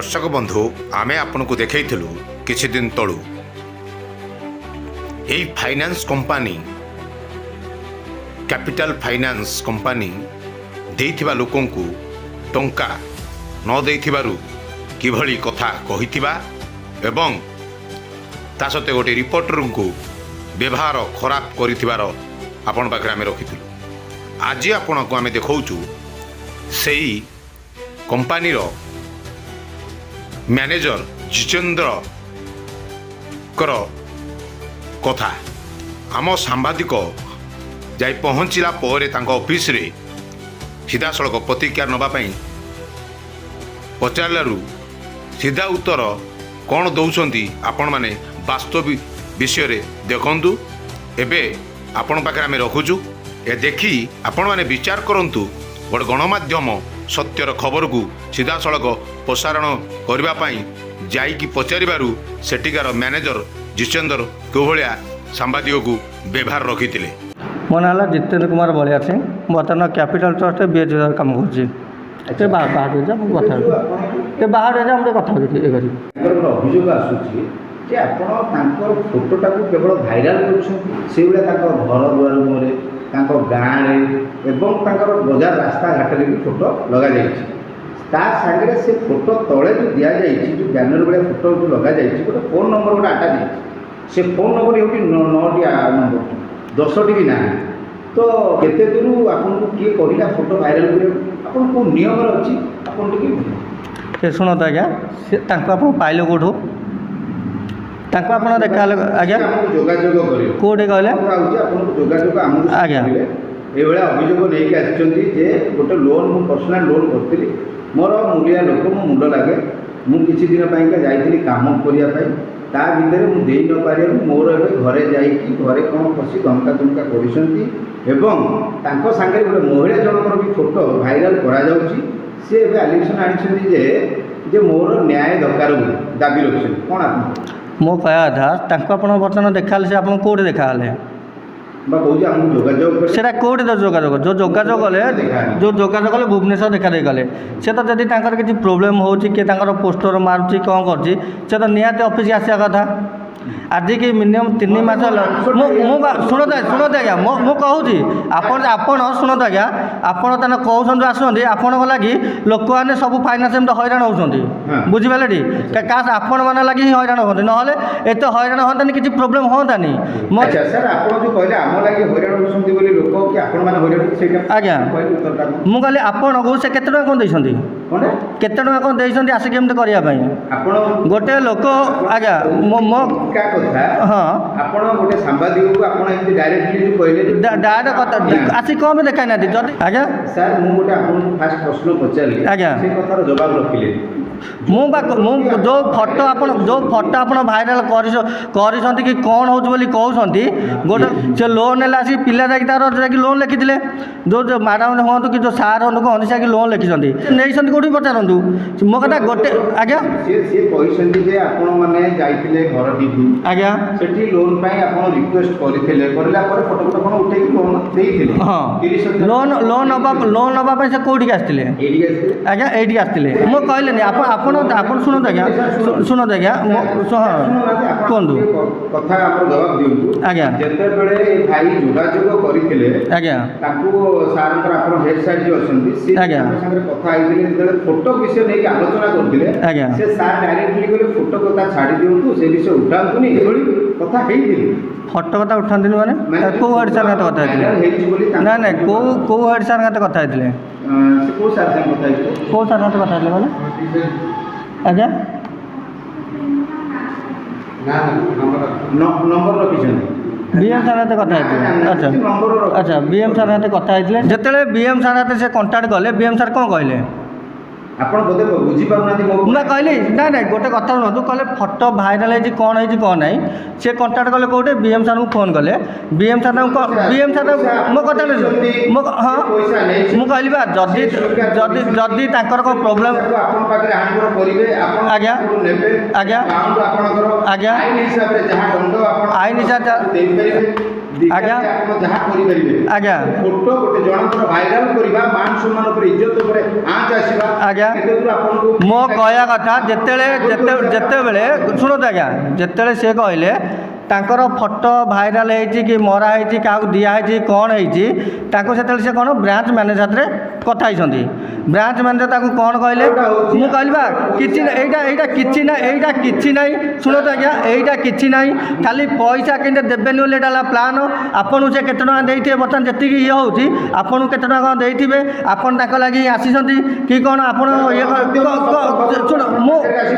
दर्शक बंधु आमे आपनको देखैथिलु किछि दिन तळु एई finance company capital finance company देइथिबा लोकंकु टंका न देइथिबारु किभଳି कथा कहिथिबा एवं ता सते गोटे रिपोर्टर को व्यवहार खराब करिथिबार आपण पाखरे आमे रखिथिलु। आज आपण को आमे देखौचु सेई कंपनी रो मैनेजर जितेंद्र कर कथा आम सांबादिक जाई पहुँचला पर ऑफिस रे सीधा सड़क प्रतिक्रिया नवापाई पचारू सीधा उत्तर कौन दौरान आपण मैंने वास्तविक विषय रे देखंतु एबे आपण पाखे आम रखुचु ए देखी आपण मैंने विचार करंतु गोटे गणमाध्यम सत्यर खबर को सीधा सड़क प्रसारण करने जाइकी पचारू सेठिकार मैनेजर जितेंद्र कोभलिया सांबादिक को व्यवहार रखी थे। मो ना जितेंद्र कुमार बलिया सिंह बर्तमान कैपिटल ट्रस्ट बीएच काम कर बाहर कथा अभियोग आसूची जे आपण फोटोटा को केवल भाइराल कर घर दुआर मुहरे गाँव एवं बजार रास्ता घाट भी फोटो लगा सागे से फोटो तले जो दि जाए जो बैनर भाया फोटो जो लगा गोटे फोन नंबर गोटे आटा से फोन नंबर ये 9टी नंबर 10टी भी ना तो केते दूर आपको किए कहला फोटो भाइराल कर कौ नियम अच्छी आप शुणु आज्ञा पाइल कौटू आप देखा आज्ञा जोगाजोग कौटे कहले आज्ञा ये अभियोग नहीं आसी गोटे लोन मु पर्सनाल लोन करी मोर मूलिया लोक मो मुंड लगे मुझे दिन जाइली कम करने ता भितर मुझे न पारे मोर घरे जाइए घरे कौन फसी धमका तुमका कर सागे गोटे महिला जनकर भी फोटो भाइराल करी आलिगेसन आनी मोर न्याय दरकार दाबी रखिए कौन आप मो कहा था बर्तमान देखा से आप कौटे देखा सेटा कौटे जोगाजोग जो जोगाजोग जो जोगाजोग भुवनेश्वर देखा दे गले से तो जदि किसी प्रोब्लेम हो पोस्टर मारुची कौन कर निहाती ऑफिस आसा कथा आज की मिनिमम 3 मास शुणत आज्ञा मु कहूँ आपण शुणत आज्ञा आपड़ कहते आसुँच आपण लगी लोक मैंने सब फाइनान्स एमती हईराण होती बुझिपारे टी काश आपण मैंने लगी हईराण होते ना एत हईराण होता किसी प्रोब्लेम होतानी आज्ञा मु कहली आपण को से केते कौन देते केते कौन देते आसिक एमती करने गोटे लोक आज्ञा मो हाँ आपण गोटे सांबादिक को आपण एमती डायरेक्टली कहले डायरेक्ट कथा आसी कम देखा ना जदि आज्ञा सर मु गोटे आपण फास्ट प्रश्न पचारि आज्ञा से कथार जवाब रखिले मु जो फोटो आप भाइराल कर कि कौन हो कहते गोटे से लोन है आसिक पिला जाकि लोन लिखी जो मैडम हूँ कि जो सार हूँ कहते से लोन लिखिं नहीं कौटी पचारतु मो कथा गोटे आज्ञा आज्ञा लोन रिक्वेस्ट करते फोटो उठे लोन हाँ लोन नापी से कौटी आसते आज्ञा ये आसते मो कहले आप शुणु आज्ञा शुणु आज्ञा कहतु कथा जवाब दिंतु आज्ञा जिते भाई जोगाजोग करते आज्ञा सार हेड साइड जो अच्छे आज्ञा कथा फोटो विषय नहीं आलोचना करते आज्ञा से सार डायरेक्टली कहले फोटो कथा छाड़ी दिंतु से विषय उठातुनि कथा फोटो कथा उठाती मैंने कौ हेड सार कथा ना ना कौ हेड सार कथा कौ सार कथा मैंने आज्ञा नंबर रखी बीएम सार कथा अच्छा अच्छा बीएम सार कथा जिते बीएम सार से कंटाक्ट कले बीएम सार कौन कहले आपण बोधे बुझी पाउना मैं कहली ना ना गोटे कथा शुणु कहले फोटो भाइराल है कौन है कौन ना सी कंटाक्ट कले कौटे बीएम सार को फोन कले बीएम सार बीएम सार मो कथा हाँ मुझे कहली बा जदि जदि जदि प्रोब्लेम आज्ञा आज्ञा आज्ञा आईन हिसाब ଆଜ୍ଞା। ଆପଣ ଯାହା କରିପାରିବେ ଆଜ୍ଞା। ଫଟୋ ଗୋଟେ ଜଣଙ୍କର ଭାଇରାଲ କରିବା ମାନ ସମ୍ମାନ ଉପରେ ଇଜ୍ଜତ ଉପରେ ଆଞ୍ଚ ଆସିବା ଆଜ୍ଞା। କେତେ ଦୂର ଆପଣଙ୍କୁ ମୋ କହିବା କଥା ଯେତେବେଳେ ଶୁଣନ୍ତୁ ଆଜ୍ଞା, ଯେତେବେଳେ ସେ କହିଲେ ତାଙ୍କର ଫଟୋ ଭାଇରାଲ ହେଇଛି କି ମରା ହେଇଛି କାହାକୁ ଦିଆହେଇଛି କ'ଣ ହେଇଛି, ତାଙ୍କୁ ସେତେବେଳେ ସେ କ'ଣ ବ୍ରାଞ୍ଚ ମ୍ୟାନେଜର ସାଥିରେ କଥା ହେଇଛନ୍ତି। ବ୍ରାଞ୍ଚ ମ୍ୟାନେଜର ତାକୁ କ'ଣ କହିଲେ, ମୁଁ କହିଲି ବା କିଛି ଏଇଟା କିଛି ନାହିଁ। ଶୁଣନ୍ତୁ ଆଜ୍ଞା, ଏଇଟା କିଛି ନାହିଁ, ଖାଲି ପଇସା କେମିତି ଦେବେନି ବୋଲି ଏଇଟା ହେଲା ପ୍ଲାନ୍। ଆପଣଙ୍କୁ ସେ କେତେ ଟଙ୍କା ଦେଇଥିବେ, ବର୍ତ୍ତମାନ ଯେତିକି ଇଏ ହେଉଛି ଆପଣଙ୍କୁ କେତେ ଟଙ୍କା କ'ଣ ଦେଇଥିବେ, ଆପଣ ତାଙ୍କ ଲାଗି ଆସିଛନ୍ତି କି କ'ଣ ଆପଣ ଇଏ ଶୁଣ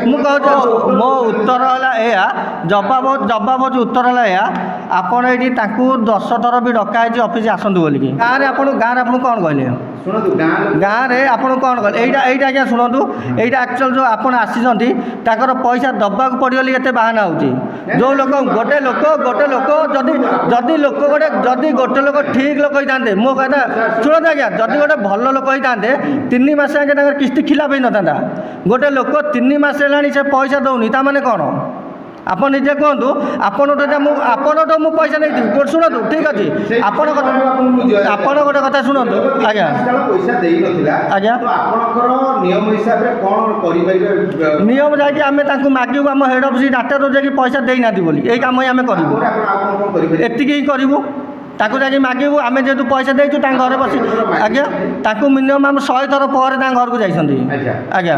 ମୁଁ କହୁଛି ମୋ ଉତ୍ତର ହେଲା ଏଇଆ, ଜବାବ ହେଉଛି ଉତ୍ତର ହେଲା ଏଇଆ, ଆପଣ ଏଇଠି ତାଙ୍କୁ 10 ଥର ବି ଡକା ହେଇଛି ଅଫିସ ଆସନ୍ତୁ ବୋଲିକି। ଗାଁରେ ଆପଣଙ୍କୁ କ'ଣ କହିଲେ, ଶୁଣନ୍ତୁ ଗାଁରେ ଆପଣଙ୍କୁ କ'ଣ କହିଲେ, ଏଇଟା ଆଜ୍ଞା ଶୁଣନ୍ତୁ, ଏଇଟା ଆକ୍ଚୁଆଲି ଯେଉଁ ଆପଣ ଆସିଛନ୍ତି ତାଙ୍କର ପଇସା ଦେବାକୁ ପଡ଼ିବ ବୋଲି ଏତେ ବାହାନା ହେଉଛି। ଯେଉଁ ଲୋକ ଗୋଟେ ଲୋକ ଯଦି ଗୋଟେ ଲୋକ ଠିକ୍ ଲୋକ ହେଇଥାନ୍ତେ, ମୋ କଥା ଶୁଣନ୍ତୁ ଆଜ୍ଞା, ଯଦି ଗୋଟେ ଭଲ ଲୋକ ହେଇଥାନ୍ତେ 3 ମାସ ଆଗେ ତାଙ୍କର କିସ୍ତି ଖିଲାପ ହେଇନଥାନ୍ତା। ଗୋଟେ ଲୋକ 3 ମାସ ହେଲାଣି ସେ ପଇସା ଦେଉନି, ତାମାନେ କ'ଣ? ଆପଣ ନିଜେ କୁହନ୍ତୁ। ଆପଣଠୁ ମୁଁ ପଇସା ନେଇଥିବି, ଶୁଣନ୍ତୁ ଠିକ୍ ଅଛି, ଆପଣ ଗୋଟେ କଥା ଶୁଣନ୍ତୁ ଆଜ୍ଞା। ପଇସା ଦେଇନଥିଲା ଆଜ୍ଞା। ଆପଣଙ୍କର ନିୟମ ହିସାବରେ କ'ଣ କରିପାରିବେ? ନିୟମ ଯାଇକି ଆମେ ତାଙ୍କୁ ମାଗିବୁ, ଆମ ହେଡ୍ ଅଫିସ୍ ଡାକ୍ତର ଯାଇକି ପଇସା ଦେଇନାହାନ୍ତି ବୋଲି, ଏଇ କାମ ହିଁ ଆମେ କରିବୁ, ଏତିକି ହିଁ କରିବୁ। ତାଙ୍କୁ ଯାଇକି ମାଗିବୁ, ଆମେ ଯେହେତୁ ପଇସା ଦେଇଛୁ ତାଙ୍କ ଘରେ ବସି ଆଜ୍ଞା, ତାଙ୍କୁ ମିନିମମ୍ 100 ଥର ପରେ ତାଙ୍କ ଘରକୁ ଯାଇଛନ୍ତି। ଆଜ୍ଞା,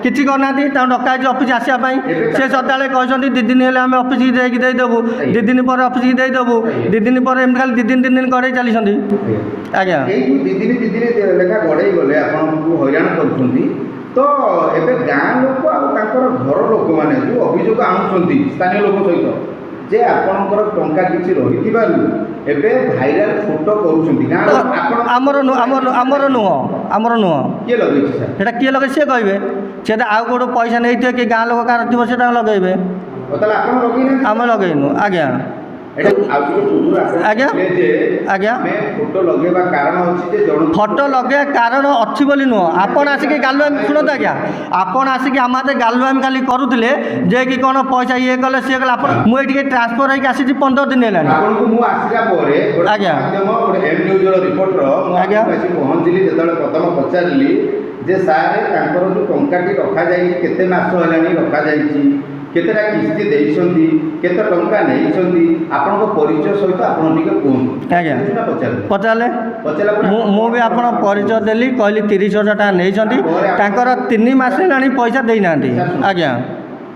କିଛି କରିନାହାନ୍ତି। ତାଙ୍କୁ ଡକା ହେଇଛି ଅଫିସ ଆସିବା ପାଇଁ, ସେ ସଦାବେଳେ କହିଛନ୍ତି 2 ଦିନ ହେଲେ ଆମେ ଅଫିସକି ଯାଇକି ଦେଇଦେବୁ, 2 ଦିନ ପରେ ଅଫିସକି ଦେଇଦେବୁ, 2 ଦିନ ପରେ ଏମିତି ଖାଲି 2 ଦିନ ଗଡ଼େଇ ଚାଲିଛନ୍ତି। ଆଜ୍ଞା, ଏଇ ଯେଉଁ 2 ଦିନ ଲେଖା ଗଡ଼େଇ ଗଲେ ଆପଣଙ୍କୁ ହଇରାଣ କରୁଛନ୍ତି, ତ ଏବେ ଗାଁ ଲୋକ ଆଉ ତାଙ୍କର ଘର ଲୋକମାନେ ଯେଉଁ ଅଭିଯୋଗ ଆଣୁଛନ୍ତି ସ୍ଥାନୀୟ ଲୋକ ସହିତ ଯେ ଆପଣଙ୍କର ଟଙ୍କା କିଛି ରହିଥିବାରୁ ଏବେ ଭାଇରାଲ ଫଟୋ କରୁଛନ୍ତି, ଆମର ନୁହଁ। କିଏ ଲଗେଇଛି ସାର୍? ସେଟା କିଏ ଲଗେଇ ସିଏ କହିବେ, ସେଟା ଆଉ ଗୋଟେ ପଇସା ନେଇଥିବେ କି ଗାଁ ଲୋକ କାହାର ଥିବ ସେଟା ଲଗେଇବେ, ତାହେଲେ ଆପଣ ଲଗେଇନାହାନ୍ତି? ଆମେ ଲଗେଇନୁ। ଆଜ୍ଞା ଆଜ୍ଞା ଆଜ୍ଞା, ଫଟୋ ଲଗେଇବା କାରଣ ଅଛି ଯେ ଫଟୋ ଲଗେଇବା କାରଣ ଅଛି ବୋଲି ନୁହଁ। ଆପଣ ଆସିକି ଗାଲୁଆମି ଶୁଣନ୍ତୁ ଆଜ୍ଞା, ଆପଣ ଆସିକି ଆମ ହାତେ ଗାଲୁଆମି ଖାଲି କରୁଥିଲେ ଯେ କି କ'ଣ ପଇସା ଇଏ କଲେ ସିଏ କଲେ। ଆପଣ ମୁଁ ଏଇଠିକି ଟ୍ରାନ୍ସଫର ହେଇକି ଆସିଛି 15 ଦିନ ହେଲାଣି। ଆପଣଙ୍କୁ ମୁଁ ଆସିଲା ପରେ ଆଜ୍ଞା ନ୍ୟୁଜ୍ର ରିପୋର୍ଟର ଆଜ୍ଞା ଆସି ପହଞ୍ଚିଲି, ଯେତେବେଳେ ପ୍ରଥମ ପଚାରିଲି ଯେ ସାର୍ ତାଙ୍କର ଯେଉଁ ଟଙ୍କାଟି ରଖାଯାଇଛି କେତେ ମାସ ହେଲାଣି ରଖାଯାଇଛି, କେତେଟା କିସ୍ତି ଦେଇଛନ୍ତି, କେତେ ଟଙ୍କା ନେଇଛନ୍ତି, ଆପଣଙ୍କ ପରିଚୟ ସହିତ ଆପଣ ଟିକେ କୁହନ୍ତୁ। ଆଜ୍ଞା ପଚାରିଲେ ପରେ ମୁଁ ବି ଆପଣ ପରିଚୟ ଦେଲି, କହିଲି 30,000 ଟଙ୍କା ନେଇଛନ୍ତି, ତାଙ୍କର 3 ମାସ ହେଲାଣି ପଇସା ଦେଇନାହାନ୍ତି। ଆଜ୍ଞା,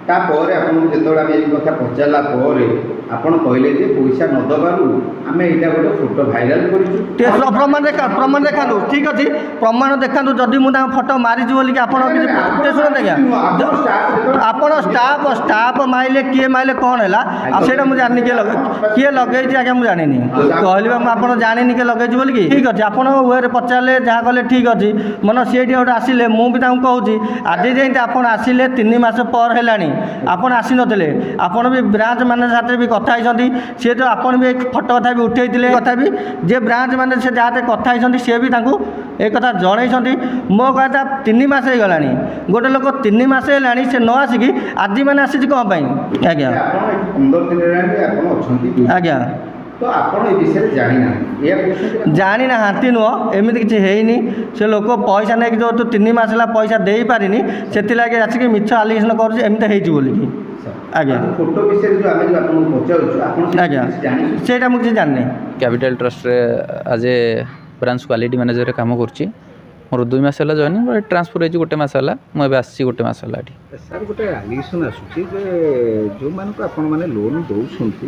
ତାପରେ ଆପଣଙ୍କୁ ଯେତେବେଳେ ଆମେ ଏଇ କଥା ପଚାରିଲା ପରେ ଆପଣ କହିଲେ ଯେ ପଇସା ନ ଦେବାରୁ ଆମେ ଏଇଟା ଗୋଟେ ଫଟୋ ଭାଇରାଲ କରିଛୁ। ପ୍ରମାଣ ଦେଖାନ୍ତୁ। ଠିକ୍ ଅଛି, ପ୍ରମାଣ ଦେଖାନ୍ତୁ। ଯଦି ମୁଁ ତାଙ୍କ ଫଟୋ ମାରିଛି ବୋଲିକି ଆପଣ କିଛି ଶୁଣନ୍ତୁ ଆଜ୍ଞା, ଆପଣ ଷ୍ଟାଫ୍ ମାଇଲେ କିଏ ମାଇଲେ କ'ଣ ହେଲା ଆଉ ସେଇଟା ମୁଁ ଜାଣିନି, କିଏ ଲଗେଇଛି ଆଜ୍ଞା ମୁଁ ଜାଣିନି। କହିଲି ବା ମୁଁ ଆପଣ ଜାଣିନି କିଏ ଲଗେଇଛି ବୋଲିକି। ଠିକ୍ ଅଛି, ଆପଣ ୱେରେ ପଚାରିଲେ ଯାହା କଲେ ଠିକ୍ ଅଛି। ମାନେ ସିଏଠି ଗୋଟେ ଆସିଲେ, ମୁଁ ବି ତାଙ୍କୁ କହୁଛି ଆଜି ଯେମିତି ଆପଣ ଆସିଲେ 3 ମାସ ପରେ ହେଲାଣି, ଆପଣ ଆସିନଥିଲେ, ଆପଣ ବି ବ୍ରାଞ୍ଚ ମ୍ୟାନେଜର ସାଥିରେ ବି କଥା ହେଇଛନ୍ତି। ସିଏ ତ ଆପଣ ବି ଫଟୋ କଥା ବି ଉଠେଇଥିଲେ, କଥା ବି ଯେ ବ୍ରାଞ୍ଚ ମ୍ୟାନେଜର ସେ ଯାହା କଥା ହେଇଛନ୍ତି ସିଏ ବି ତାଙ୍କୁ ଏ କଥା ଜଣେଇଛନ୍ତି। ମୋ କଥା 3 ମାସ ହେଇଗଲାଣି, ଗୋଟେ ଲୋକ 3 ମାସ ହେଲାଣି ସେ ନ ଆସିକି ଆଜି ମାନେ ଆସିଛି କ'ଣ ପାଇଁ? ଆଜ୍ଞା 15 ଦିନ ହେଲାଣି ଆପଣ ଅଛନ୍ତି। ଆଜ୍ଞା, ତ ଆପଣ ଏ ବିଷୟରେ ଜାଣିନାହାନ୍ତି ନୁହଁ, ଏମିତି କିଛି ହେଇନି। ସେ ଲୋକ ପଇସା ନେଇକି ଯେଉଁ 3 ମାସ ହେଲା ପଇସା ଦେଇପାରିନି, ସେଥିଲାଗି ଆସିକି ମିଛ ଆଲିଗେସନ୍ କରୁଛି ଏମିତି ହେଇଛି ବୋଲିକି। ଆଜ୍ଞା ଫଟୋ ବିଷୟରେ ଯେଉଁ ଆମେ ଯେଉଁ ଆପଣଙ୍କୁ ପଚାରୁଛୁ, ଆପଣ ଆଜ୍ଞା ସେଇଟା ମୁଁ କିଛି ଜାଣିନି। କ୍ୟାପିଟାଲ ଟ୍ରଷ୍ଟରେ ଆଜ୍ ଏ ବ୍ରାଞ୍ଚ କ୍ୱାଲିଟି ମ୍ୟାନେଜରରେ କାମ କରୁଛି। ମୋର 2 ମାସ ହେଲା ଜଏନିଂ, ଟ୍ରାନ୍ସଫର ହେଇଛି 1 ମାସ ହେଲା। ମୁଁ ଏବେ ଆସିଛି 1 ମାସ ହେଲା ଏଠି। ସାର୍ ଗୋଟେ ଆଲିଗେସନ୍ ଆସୁଛି ଯେ ଯେଉଁମାନଙ୍କୁ ଆପଣମାନେ ଲୋନ୍ ଦେଉଛନ୍ତି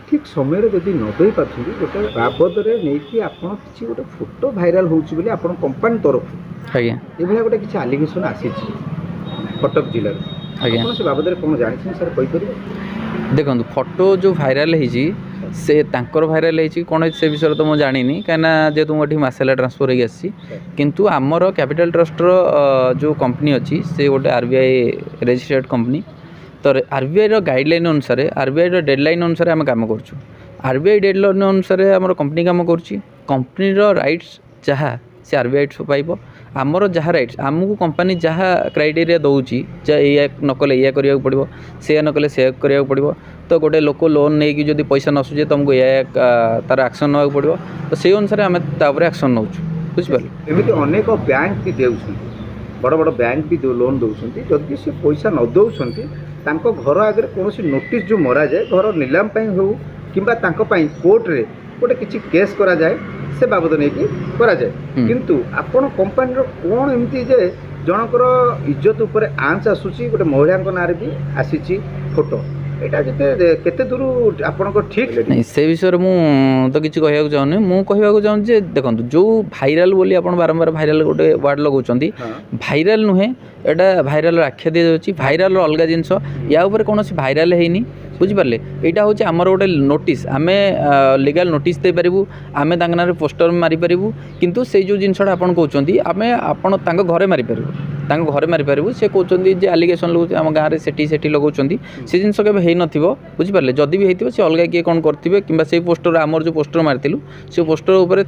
ଠିକ୍ ସମୟରେ ଯଦି ନ ଦେଇପାରୁଛନ୍ତି, ଗୋଟେ ବାବଦରେ ନେଇକି ଆପଣ କିଛି ଗୋଟେ ଫଟୋ ଭାଇରାଲ ହେଉଛି ବୋଲି ଆପଣ କମ୍ପାନୀ ତରଫରୁ ଆଜ୍ଞା ଏଭଳିଆ ଗୋଟେ କିଛି ଆଲିଗେସନ୍ ଆସିଛି କଟକ ଜିଲ୍ଲାରେ। ଆଜ୍ଞା ସେ ବାବଦରେ କ'ଣ ଜାଣିଛନ୍ତି ସାର୍ କହିପାରିବେ? ଦେଖନ୍ତୁ, ଫଟୋ ଯେଉଁ ଭାଇରାଲ ହେଇଛି ସେ ତାଙ୍କର ଭାଇରାଲ ହେଇଛି କ'ଣ ହେଇଛି ସେ ବିଷୟରେ ତ ମୁଁ ଜାଣିନି, କାହିଁକିନା ଯେହେତୁ ମୁଁ ଏଠି ମାସେ ହେଲା ଟ୍ରାନ୍ସଫର ହେଇକି ଆସିଛି। କିନ୍ତୁ ଆମର କ୍ୟାପିଟାଲ ଟ୍ରଷ୍ଟର ଯେଉଁ କମ୍ପାନୀ ଅଛି ସେ ଗୋଟେ RBI ରେଜିଷ୍ଟ୍ରେଡ଼ କମ୍ପାନୀ। ତ RBIର ଗାଇଡ଼ଲାଇନ୍ ଅନୁସାରେ, RBIର ଡେଡ଼ଲାଇନ୍ ଅନୁସାରେ ଆମେ କାମ କରୁଛୁ। RBI ଡେଡ଼ଲାଇନ୍ ଅନୁସାରେ ଆମର କମ୍ପାନୀ କାମ କରୁଛି। କମ୍ପାନୀର ରାଇଟ୍ସ ଯାହା ସେ RBI ପାଇବ। आमर जहाँ राइट्स आमको कंपनी जहाँ क्राइटेरिया दौची या नकले या करा पड़ो से नकले से करा पड़ो तो गोटे लोक लोन नहीं कि जब पैसा नसुचे तुमको या तार एक्शन ना पड़ो तो से अनुसार आम एक्शन नौ बुझिपारे एमती अनेक बैंक भी देउछन बड़ बड़ बैंक भी लोन दौरान जदि से पैसा न दौरान तांको घर आगे कौन नोटिस जो मरा जाए घर नीलाम हो कि कोर्ट रे गोटे किसी केस करा जाए से बाबद नहीं कि करा जाए किंतु आपण कंपनी कौन एमती जे जनकर इज्जत उपर आंच आसूची गोटे महिला ना भी आसी फोटो एटा केते दूर आपन ठीक नहीं से विषय मु तो किसी कहूँ चाहूनी मु कहूँ चाहूँ जे देखो जो भाइराल बोली आप बारंबार भाइराल गोटे वार्ड लगाउछंती भाइराल नुहे एटा भाइराल आख्या दी जाउची भाइराल अलग जिनस या ऊपर कौन भाइराल हैनी बुझिपारे यहाँ हूँ आमर गोटे नोटिस आम लीगल नोटिस दे पारू आम ना पोस्टर मारिपारू किंतु से जो जिनसा आप कहते आम आप घरे मारिपारू घरे मारिपारू से कहते जे आलिगेसन लगे आम गाँव में सेठी लगाउछंती से जिन के हो बुझिपारे जदि भी होती से अलग किए कौन करेंगे कि से पोस्टर आमर जो पोस्टर मारिलु से पोस्टर उपर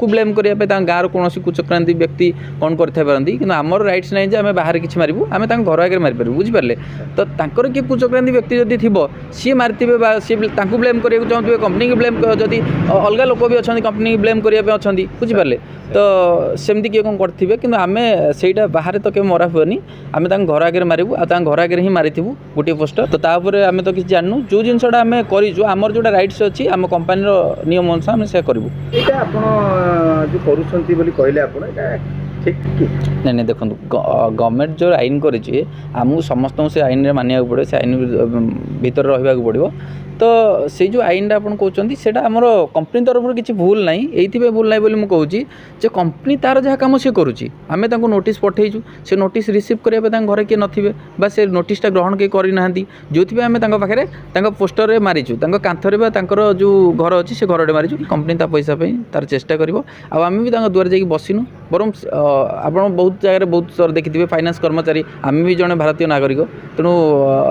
ब्लेम करने गाँव कौन कुचक्रांति व्यक्ति कौन करते कि आमर राइट्स नहीं जे आम बाहर किसी मारू आम घर आगे मारिपारू बुझिपारे तो किए कुचक्रांति व्यक्ति जदि थी सी मारिथे सी ब्लेम करने चाहते कंपनी की ब्लेम जदि अलग लोक भी अच्छा कंपनी की ब्लेम करने अच्छा बुझिपारे तो सेमती किए कौन करेंगे कि आम से बाहर तो कभी मरा हुए आम घर आगे मारू आ घर आगे ही मारिथु गोटे पोस्टर तो तापर आम तो किसी जानू जो जिनसा आम करूँ आमर जो राइट्स अच्छी आम कंपनी नियम अनुसार आम से करूँ ठीक नहीं नहीं देखो गवर्नमेंट जो आईन करें आमको समस्त से आईन मानिया पड़े से आईन भीतर रहा पड़ो तो से जो आईन आप कहते हैं आमर कंपनी तरफ किसी भूल ना ये भूल ना बोली मुझे जे कंपनी तार जहाँ कम सी करुँची आम नोटिस पठेचु से नोटिस रिसीव करने घर किए नथिबे से नोटिसटा ग्रहण किए करना जो आम पाखे पोस्टर में मारिचु कांथरे जो घर अच्छी से घरटे मारिचु कंपनी ता पैसा तार चेष्टा कर आम भी दुआर जाकि बसिनु बरम आप बहुत जगह बहुत सर देखिए फाइनान्स कर्मचारी आम भी जड़े भारतीय नागरिक तेणु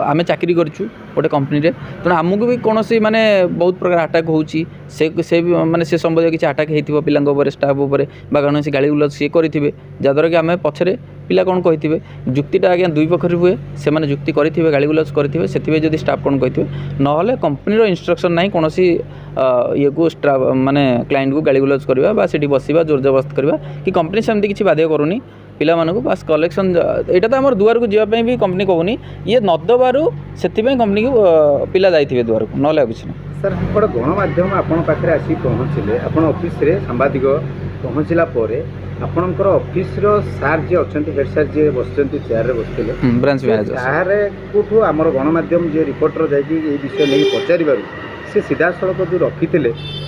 आम चाकरी करूँ गोटे कंपनी तेणु आमको भी कौन माने बहुत प्रकार आटाक होची से माने से संबंधित किसी आटाक होती पिला स्टाफ उपर कौन गाड़ी गुलज सी करेंगे जहाँद्वारा कि आम पछरे पिला कौन कही जुक्तिटा आज्ञा दुई पक्षर हुए से मैंने जुक्ति करेंगे गाड़ी गुलज करेंगे से जब स्टाफ कौन कही ना कंपनी इंस्ट्रक्शन ना कौन ये को स्टाफ माने क्लाइंट को गाड़ी गुलज करवा से बसवा जोर जबरदस्त करवा कि कंपनी सेमती किसी बाध्य करूनी पिला मानक बास कलेक्शन यहाँ तो आम दुआर को जावाई भी कंपनी कहूनी ये नदबार से कंपनी को पिला जाइए दुआर को ना किसी ना सर गोटे गणमाध्यम आपण पाखे आसी पहुँचले आप ऑफिस रे सांबादिक पहुँचला आपणकर ऑफिस रो सार जी अच्छा हेड सार जी बस चेयर बसते ब्रांच मैनेजर सार कौटू आम गणमाध्यम जे रिपोर्टर जाकि ये विषय नहीं पचार से सीधा सड़क जो रखी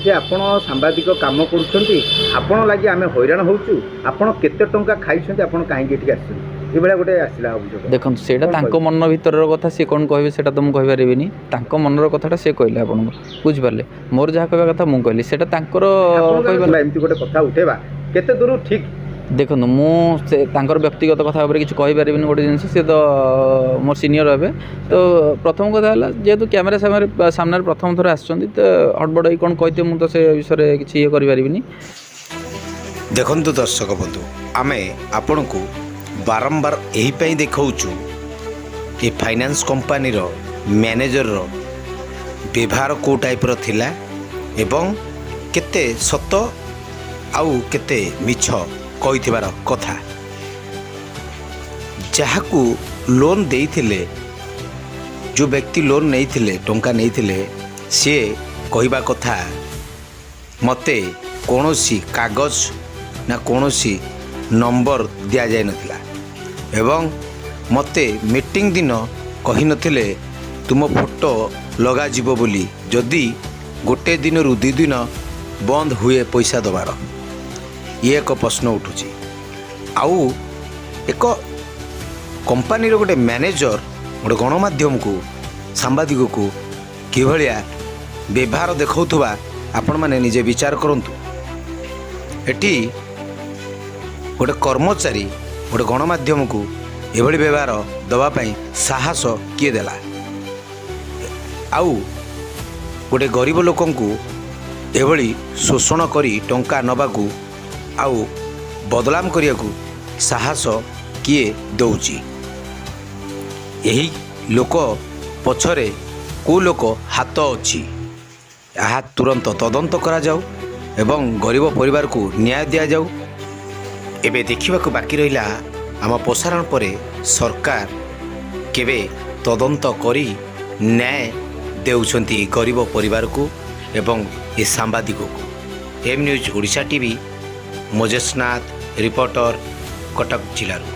जे आपण सांबादिक काम कर लगी आम हैरान होचु आपड़ केते टंका खाई आप कहीं आस गोटे आसला अभियोग देखो सेटा मन भर कथा सी कौन कहे से तो मुझे कहीपरि तांको मनर कथाटा से कहले आपको बुझिपारे मोर जहाँ कहवा कथा मुझे कहली से एमती गोटे कथा उठेबा केते दूर ठीक देखो मुझे व्यक्तिगत कथा किसी कहीपर गोटे जिन सी तो मोर सीनियर हे तो प्रथम कथा है जेहेतु कैमेरा सामने प्रथम थर आसुँच तो हड़बड़ कौन कहते मुझे तो से विषय किसी ये करें देखंतु दर्शक बंधु आमे आपण को बारंबार यही देखाऊँ ये फाइनान्स कंपनी रो मैनेजर रो व्यवहार को टाइप रो थिला एवं केते सत आउ केते मिछ कहिथिबार कथा जहाकू लोन देइथिले जो व्यक्ति लोन नहीं थिले टंका नहीं थिले सी कहिबा कथा मते कोनोसी कागज ना कोनोसी नंबर दिया जाय नथिला एवं मते मीटिंग दिन कहि नथिले तुम फोटो लगा जीवो बोली जदि गोटे दिन रु 2 दिन बंद हुए पैसा दबार ये एक प्रश्न उठुची आउ एक कंपनी रो गोटे मैनेजर गोटे गणमाध्यम को सांबादिक को किभलिया व्यवहार देखौथुबा आपण माने निजे विचार करंतु एटी गोटे कर्मचारी गोटे गणमाध्यम को एभली व्यवहार दवापाई साहस किए देला आउ गोटे गरीब लोकन को एभली शोषण करी टंका नबाकू आउ बदलाम करिया ସାହସ କିଏ ଦେଉଛି? ଏହି ଲୋକ ପଛରେ କେଉଁ ଲୋକ ହାତ ଅଛି? ଏହା ତୁରନ୍ତ ତଦନ୍ତ କରାଯାଉ ଏବଂ ଗରିବ ପରିବାରକୁ ନ୍ୟାୟ ଦିଆଯାଉ। ଏବେ ଦେଖିବାକୁ ବାକି ରହିଲା ଆମ ପ୍ରସାରଣ ପରେ ସରକାର କେବେ ତଦନ୍ତ କରି ନ୍ୟାୟ ଦେଉଛନ୍ତି ଗରିବ ପରିବାରକୁ ଏବଂ ଏ ସାମ୍ବାଦିକକୁ। ଏମ୍ ନ୍ୟୁଜ୍ ଓଡ଼ିଶା ଟିଭି, ମୋଜେଶ ନାଥ ରିପୋର୍ଟର, କଟକ ଜିଲ୍ଲାରୁ।